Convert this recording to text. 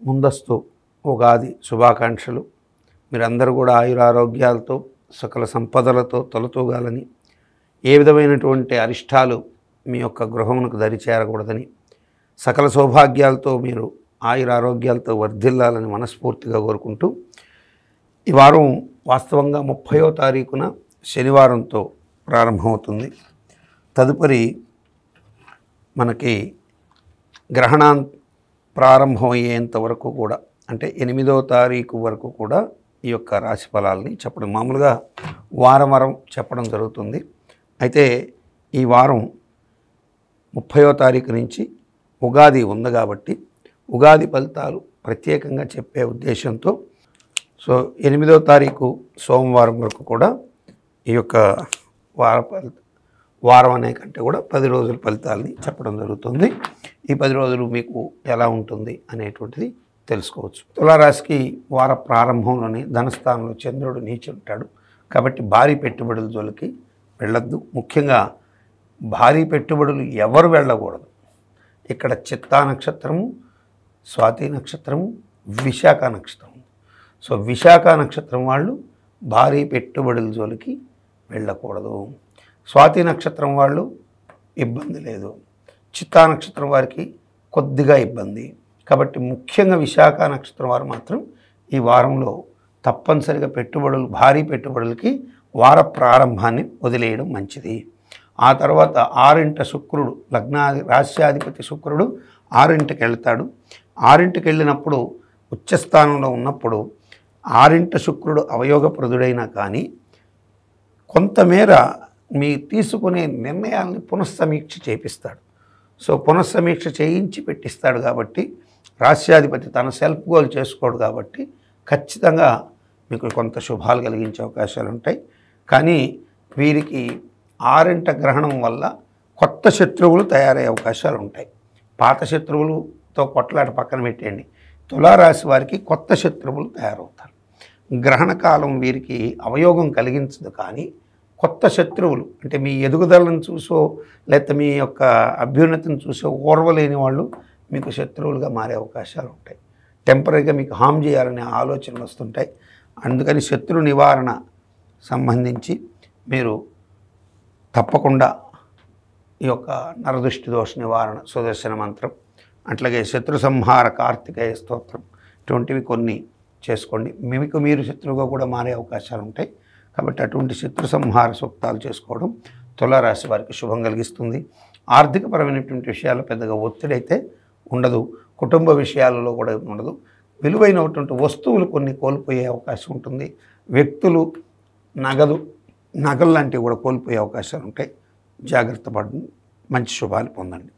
ముందస్తు ఉగాది శుభాకాంక్షలు. మీరందరూ కూడా ఆయురారోగ్యాలతో సకల సంపదలతో తొలతూగాలని, ఏ విధమైనటువంటి అరిష్టాలు మీ యొక్క గృహమునకు దరిచేరకూడదని, సకల సౌభాగ్యాలతో మీరు ఆయురారోగ్యాలతో వర్ధిల్లాలని మనస్ఫూర్తిగా కోరుకుంటూ, ఈ వారం వాస్తవంగా 30వ తారీఖున శనివారంతో ప్రారంభమవుతుంది. తదుపరి మనకి గ్రహణం ప్రారంభమయ్యేంత వరకు కూడా, అంటే 8వ తారీఖు వరకు కూడా ఈ యొక్క రాశి ఫలాలని చెప్పడం, మామూలుగా వారం చెప్పడం జరుగుతుంది. అయితే ఈ వారం 30వ తారీఖు నుంచి ఉగాది ఉంది కాబట్టి ఉగాది ఫలితాలు ప్రత్యేకంగా చెప్పే ఉద్దేశంతో 8వ తారీఖు సోమవారం వరకు కూడా ఈ యొక్క వారం అనే కంటే కూడా 10 రోజుల ఫలితాలని చెప్పడం జరుగుతుంది. ఈ 10 రోజులు మీకు ఎలా ఉంటుంది అనేటువంటిది తెలుసుకోవచ్చు. తులారాశికి వార ప్రారంభంలోనే ధనస్థానంలో చంద్రుడు నీచి ఉంటాడు కాబట్టి భారీ పెట్టుబడుల జోలికి వెళ్ళొద్దు. ముఖ్యంగా భారీ పెట్టుబడులు ఎవరు వెళ్ళకూడదు. ఇక్కడ చిత్తా నక్షత్రము, స్వాతి నక్షత్రము, విశాఖ నక్షత్రము. విశాఖ నక్షత్రం వాళ్ళు భారీ పెట్టుబడుల జోలికి వెళ్ళకూడదు. స్వాతి నక్షత్రం వాళ్ళు ఇబ్బంది లేదు. చిత్తా నక్షత్రం వారికి కొద్దిగా ఇబ్బంది. కాబట్టి ముఖ్యంగా విశాఖ నక్షత్రం వారు మాత్రం ఈ వారంలో తప్పనిసరిగా భారీ పెట్టుబడులకి వార ప్రారంభాన్ని వదిలేయడం మంచిది. ఆ తర్వాత 6ంట శుక్రుడు, రాశ్యాధిపతి శుక్రుడు 6ంటికి వెళ్తాడు. 6ంటికి వెళ్ళినప్పుడు ఉచ్చస్థానంలో ఉన్నప్పుడు 6ంట శుక్రుడు అవయోగప్రదుడైనా కానీ కొంతమేర మీ తీసుకునే నిర్ణయాల్ని పునఃసమీక్ష చేపిస్తాడు. పునఃసమీక్ష చేయించి పెట్టిస్తాడు కాబట్టి రాశ్యాధిపతి తన సెల్ఫ్ గోల్ చేసుకోడు కాబట్టి ఖచ్చితంగా మీకు కొంత శుభాలు కలిగించే అవకాశాలు ఉంటాయి. కానీ వీరికి 6ంట గ్రహణం వల్ల కొత్త శత్రువులు తయారయ్యే అవకాశాలు ఉంటాయి. పాత శత్రువులతో కొట్లాట పక్కన పెట్టేయండి, తులారాశి వారికి కొత్త శత్రువులు తయారవుతారు. గ్రహణ కాలం వీరికి అవయోగం కలిగించదు, కానీ కొత్త శత్రువులు అంటే మీ ఎదుగుదలను చూసో లేకపోతే మీ యొక్క అభ్యున్నతిని చూసో ఓర్వలేని వాళ్ళు మీకు శత్రువులుగా మారే అవకాశాలు ఉంటాయి. టెంపరీగా మీకు హామ్ చేయాలనే ఆలోచనలు వస్తుంటాయి. అందుకని శత్రు నివారణ సంబంధించి మీరు తప్పకుండా ఈ యొక్క నరదృష్టి దోష నివారణ సుదర్శన మంత్రం, అట్లాగే శత్రు సంహార కార్తికేయ స్తోత్రం ఇటువంటివి కొన్ని చేసుకోండి. మీరు శత్రువుగా కూడా మారే అవకాశాలు ఉంటాయి. కాబట్టి అటువంటి శత్రు సంహార సూక్తాలు చేసుకోవడం తులారాశి వారికి శుభం కలిగిస్తుంది. ఆర్థికపరమైనటువంటి విషయాల్లో పెద్దగా ఒత్తిడి అయితే ఉండదు. కుటుంబ విషయాలలో కూడా ఉండదు. విలువైనటువంటి వస్తువులు కొన్ని కోల్పోయే అవకాశం ఉంటుంది. వ్యక్తులు, నగలు లాంటివి కూడా కోల్పోయే అవకాశాలు ఉంటాయి. జాగ్రత్త పడండి, మంచి శుభాలు పొందండి.